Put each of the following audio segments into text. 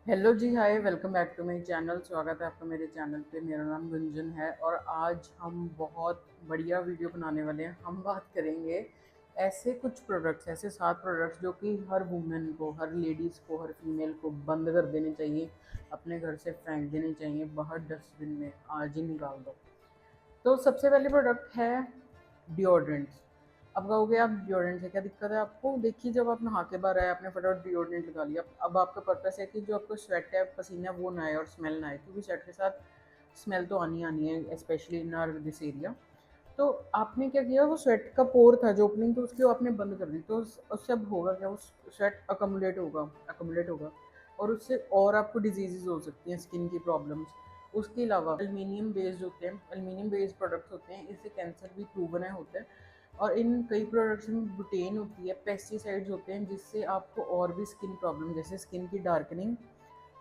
Hello ji, hi, welcome back to my channel. स्वागत है आपका मेरे चैनल पे। मेरा नाम गुंजन है और आज हम बहुत बढ़िया वीडियो बनाने वाले हैं। हम बात करेंगे ऐसे कुछ प्रोडक्ट्स, ऐसे 7 प्रोडक्ट्स जो कि हर वुमेन को, हर लेडीज़ को, हर फीमेल को बंद कर देने चाहिए, अपने घर से फेंक देने चाहिए बाहर डस्टबिन में। आज ही निकाल दो। तो सबसे पहले प्रोडक्ट है डिओड्रेंट्स। अब कहोगे आप डिओड्रेंट से क्या दिक्कत है आपको? देखिए, जब आप नहा के बाहर आए, आपने फटाफट डिओड्रेंट लगा लिया। अब आपका पर्पस है कि जो आपको स्वेट है, पसीना, वो ना आए और स्मेल ना आए, क्योंकि स्वेट के साथ स्मेल तो आनी आनी है, specially in are this area. तो आपने क्या किया, वो स्वेट का पोर था जो ओपनिंग, तो उसकी आपने बंद कर दी। तो उससे अब होगा क्या, वो स्वेट अकोमुलेट होगा और उससे और आपको डिजीजेज हो सकती हैं, स्किन की प्रॉब्लम्स। उसके अलावा एल्युमिनियम बेस्ड होते हैं, एल्युमिनियम बेस्ड प्रोडक्ट्स होते हैं, इससे कैंसर भी प्रूवन है होता है। और इन कई प्रोडक्ट्स में बुटेन होती है, पेस्टिसाइड्स होते हैं, जिससे आपको और भी स्किन प्रॉब्लम, जैसे स्किन की डार्कनिंग,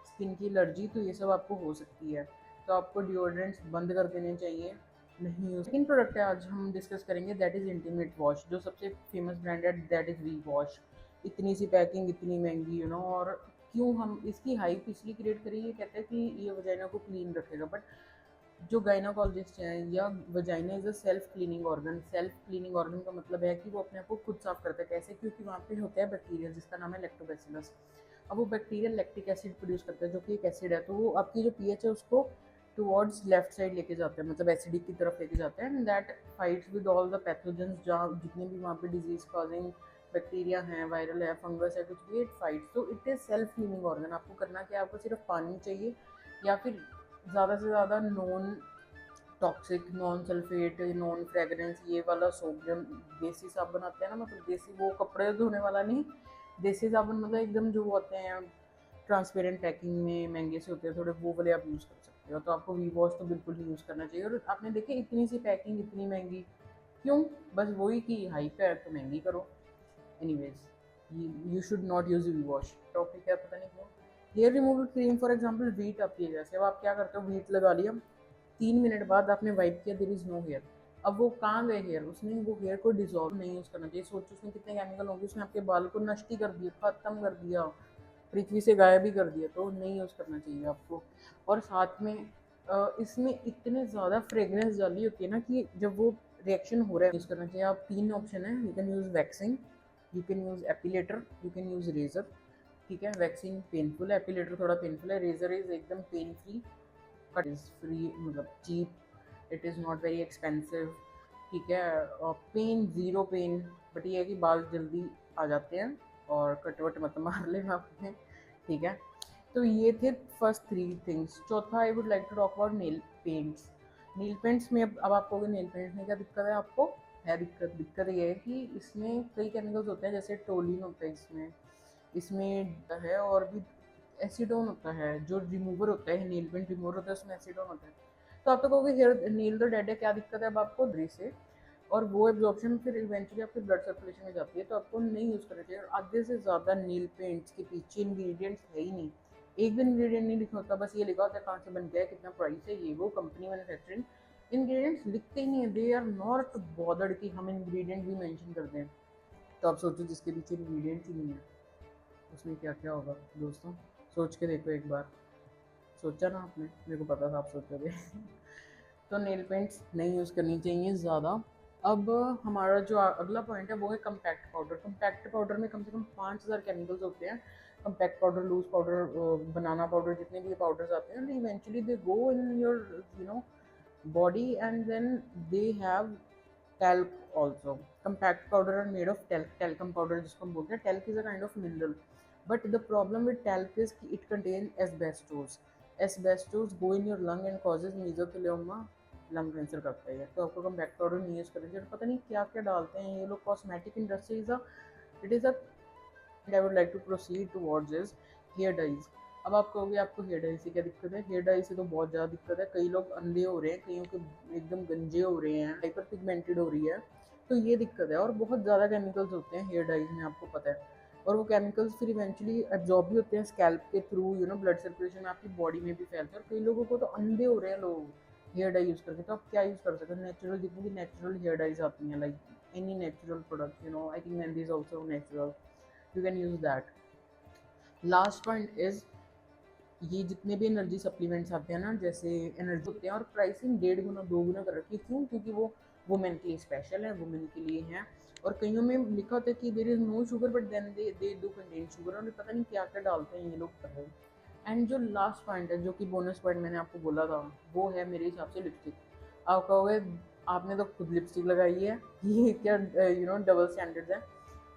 स्किन की एलर्जी, तो ये सब आपको हो सकती है। तो आपको डिओड्रेंट्स बंद कर देने चाहिए, नहीं यूज। सेकंड प्रोडक्ट है आज हम डिस्कस करेंगे, दैट इज़ इंटीमेट वॉश। जो सबसे फेमस ब्रांड है दैट इज़ वी वॉश। इतनी सी पैकिंग, इतनी महंगी, और क्यों हम इसकी हाइप इसलिए क्रिएट करी, ये कहते हैं कि ये वजाइना को क्लीन रखेगा। बट जो गायनाकोलॉजिस्ट हैं, या vagina is a self cleaning organ. Self cleaning organ का मतलब है कि वो अपने आप को खुद साफ करता है। कैसे? क्योंकि वहाँ पे होता है बैक्टीरिया जिसका नाम है लैक्टोबैसिलस। अब वो बैक्टीरिया लैक्टिक एसिड प्रोड्यूस करता है, जो कि एक एसिड है। तो वो आपकी जो पीएच है उसको टुवर्ड्स लेफ्ट साइड लेके जाते हैं, मतलब एसिडिक की तरफ लेके जाते हैं। And that fights with all the pathogens, जहाँ जितने भी वहाँ पे डिजीज कॉजिंग बैक्टीरिया हैं, वायरल है, फंगस है, कुछ भी, इट फाइट्स। तो it is self cleaning organ. आपको करना क्या है, आपको सिर्फ पानी चाहिए, या फिर ज़्यादा से ज़्यादा non toxic, non sulphate, non fragrance, ये वाला सोप जो देसी साबुन आते हैं ना, मतलब देसी, वो कपड़े धोने वाला नहीं, देसी साबुन, मतलब एकदम जो वो आते हैं ट्रांसपेरेंट पैकिंग में, महंगे से होते हैं थोड़े, वो वाले आप यूज़ कर सकते हो। तो आपको वी वॉश तो बिल्कुल ही यूज़ करना चाहिए। और आपने देखे इतनी सी पैकिंग, इतनी महंगी क्यों? बस वही कि हाइप है तो महंगी करो। Anyways, you should not use V wash. Topic है, पता नहीं क्यों। Hair removal cream, for example Veet आती है, जैसे अब आप क्या करते हो, वीट लगा लिया, 3 मिनट बाद आपने वाइप किया, देयर इज नो हेयर। अब वो कहाँ गए हेयर? उसने वो हेयर को डिजोल्व नहीं यूज करना चाहिए। सोचो उसमें कितने केमिकल होंगे, उसने आपके बाल को नष्ट ही कर दिया, खत्म कर दिया, पृथ्वी से गायब ही कर दिया। तो नहीं यूज करना चाहिए आपको। और साथ में इसमें इतने ज़्यादा फ्रेगरेंस डाली होती है ना, कि जब वो रिएक्शन हो रहा है, यूज़ करना चाहिए। आप 3 ऑप्शन है, you can use waxing, you can use epilator, you can use razor. ठीक है, वैक्सिंग पेनफुल है, एपिलेटर थोड़ा पेनफुल है, रेजर इज एकदम pain free, cut is free, मतलब cheap, it is not very expensive. ठीक है, और पेन ज़ीरो पेन। बट ये है कि बाल जल्दी आ जाते हैं, और कट वट मत मार लेना अपने। ठीक है, तो ये थे फर्स्ट 3 थिंग्स। चौथा, I would like to talk about nail paints. Nail paints में अब आप कहोगे नेल पेंट्स में क्या दिक्कत है आपको? है दिक्कत। दिक्कत ये है कि इसमें कई केमिकल्स होते हैं, जैसे टोलिन होता है इसमें, है, और भी एसीडोन होता है, जो रिमूवर होता है, नेल पेंट रिमूवर होता है, उसमें एसीडोन होता है। तो आप तो कहोगे हेयर नेल तो डेड है, क्या दिक्कत है अब आपको ड्री से? और वो एब्जॉर्प्शन फिर इवेंचुअली आपके ब्लड सर्कुलेशन में जाती है, तो आपको नहीं यूज़ करना चाहिए। और आधे से ज़्यादा नील पेंट्स के पीछे इंग्रेडिएंट्स है ही नहीं, एक भी इंग्रेडिएंट नहीं लिखा होता, बस ये लिखा होता है कहाँ से बन गया है, कितना प्राइस है, ये वो कंपनी मैन्युफैक्चरिंग। इंग्रेडिएंट्स लिखते ही नहीं है, दे आर नॉट बॉदर्ड कि हम इंग्रेडिएंट भी मेंशन कर दें। तो आप सोचो जिसके पीछे इंग्रेडिएंट्स ही नहीं है, उसमें क्या क्या होगा दोस्तों? सोच के देखो एक बार। सोचा ना आपने? मेरे को पता था आप सोचोगे। तो नेल पेंट्स नहीं यूज़ करनी चाहिए ज़्यादा। अब हमारा जो अगला पॉइंट है वो है कम्पैक्ट पाउडर। कम्पैक्ट पाउडर में कम से कम 5,000 केमिकल्स होते हैं। Compact powder, loose powder, banana powder, जितने भी पाउडर्स आते हैं, eventually they go in your body, and then they have talc also. Compact powder are made of talcum powder, जिसको हम बोलते हैं। talc is a kind of mineral, but the problem with talc is कि it contains asbestos. asbestos go in your lung and causes mesothelioma, lung cancer करता है। तो आपको compact powder नहीं यूज़ करना चाहिए। पता नहीं क्या क्या डालते हैं ये लोग, cosmetic industry is a, it is a, I would like to proceed towards is hair dyes. अब आप कहोगे आपको हेयर डाई से क्या दिक्कत है? हेयर डाई से तो बहुत ज़्यादा दिक्कत है। कई लोग अंधे हो रहे हैं, कईयों के एकदम गंजे हो रहे हैं, हाइपर पिगमेंटेड हो रही है। तो ये दिक्कत है। और बहुत ज़्यादा केमिकल्स होते हैं हेयर डाइज में, आपको पता है। और वो केमिकल्स फिर इवेंचुअली एब्जॉर्ब भी होते हैं स्कैल्प के थ्रू, ब्लड सर्कुलेशन में, आपकी बॉडी में भी फैलते हैं। और कई लोगों को तो अंधे हो रहे हैं लोग हेयर डाई यूज़ करके। तो आप क्या यूज़ कर सकते हैं? नेचुरल, जितनी भी नेचुरल हेयर डाइज आती हैं, like any natural product, I think mehndi is also natural, you can use that. Last point is ये जितने भी एनर्जी सप्लीमेंट्स आते हैं ना, जैसे एनर्जी होते हैं, और प्राइसिंग 1.5 गुना 2 गुना कर रखी है। क्यों? क्योंकि वो वुमेन के लिए स्पेशल है, वुमेन के लिए हैं। और कईयों में लिखा होता है कि there is no sugar, but then they do contain sugar, और पता नहीं क्या क्या डालते हैं ये लोग कर रहे हैं। एंड जो लास्ट पॉइंट है, जो कि बोनस पॉइंट मैंने आपको बोला था, वो है मेरे हिसाब से लिपस्टिक। आप कहोगे आपने तो खुद लिपस्टिक लगाई है, ये क्या डबल स्टैंडर्ड्स हैं।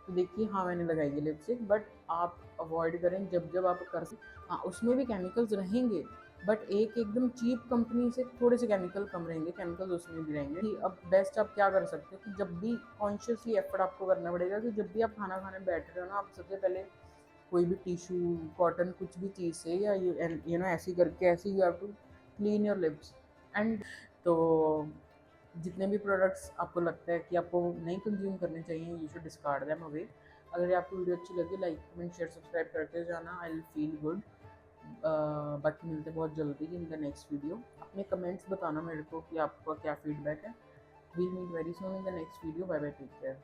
तो देखिए, हाँ मैंने लगाई है लिपस्टिक, बट आप अवॉइड करें जब जब आप कर सकते। हाँ, उसमें भी केमिकल्स रहेंगे, बट एक एकदम चीप कंपनी से थोड़े से केमिकल कम रहेंगे, केमिकल्स उसमें भी रहेंगे। कि अब बेस्ट आप क्या कर सकते हो कि जब भी कॉन्शियसली एफर्ट आपको करना पड़ेगा कि जब भी आप खाना खाने बैठ रहे हो ना, आप सबसे पहले कोई भी टिश्यू, कॉटन, कुछ भी चीज़ से, या ऐसी करके, ऐसे you have to clean your lips. And तो जितने भी प्रोडक्ट्स आपको लगता है कि आपको नहीं कंज्यूम करने चाहिए, you should discard them away. अगर ये आपको वीडियो अच्छी लगी, लाइक कमेंट शेयर सब्सक्राइब करके जाना, आई विल फील गुड। बाकी मिलते बहुत जल्दी इन द नेक्स्ट वीडियो। अपने कमेंट्स बताना मेरे को कि आपका क्या फीडबैक है। We'll meet very soon in the next video. Bye bye, take care.